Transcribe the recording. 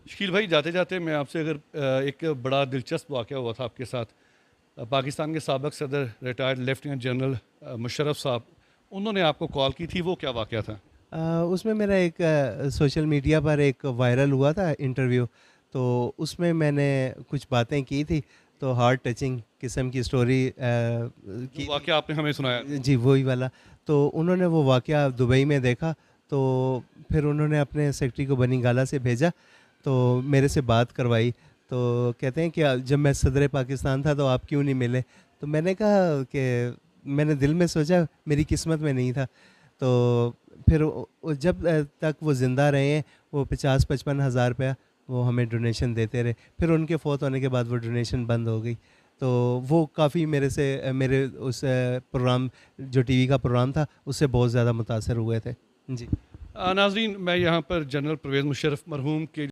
शकील भाई, जाते जाते मैं आपसे अगर एक बड़ा दिलचस्प वाक़या हुआ था आपके साथ। पाकिस्तान के साबिक़ सदर रिटायर्ड लेफ्टिनेंट जनरल मुशर्रफ साहब, उन्होंने आपको कॉल की थी, वो क्या वाक़या था? उसमें मेरा एक सोशल मीडिया पर एक वायरल हुआ था इंटरव्यू। तो उसमें मैंने कुछ बातें की थी, तो हार्ट टचिंग किस्म की स्टोरी जो की थी। वाक़या आपने हमें सुनाया था। जी, वही वाला। तो उन्होंने वो वाक़या दुबई में देखा, तो फिर उन्होंने अपने सेक्रेटरी को बनी गाला से भेजा, तो मेरे से बात करवाई। तो कहते हैं कि जब मैं सदर पाकिस्तान था तो आप क्यों नहीं मिले? तो मैंने कहा कि मैंने दिल में सोचा मेरी किस्मत में नहीं था। तो फिर जब तक वो ज़िंदा रहे हैं, वो 50-55 हज़ार रुपया वो हमें डोनेशन देते रहे। फिर उनके फ़ौत होने के बाद वो डोनेशन बंद हो गई। तो वो काफ़ी मेरे से मेरे उस प्रोग्राम, जो टीवी का प्रोग्राम था, उससे बहुत ज़्यादा मुतासर हुए थे। जी। नाज़रीन, मैं यहाँ पर जनरल परवेज़ मुशर्रफ मरहूम के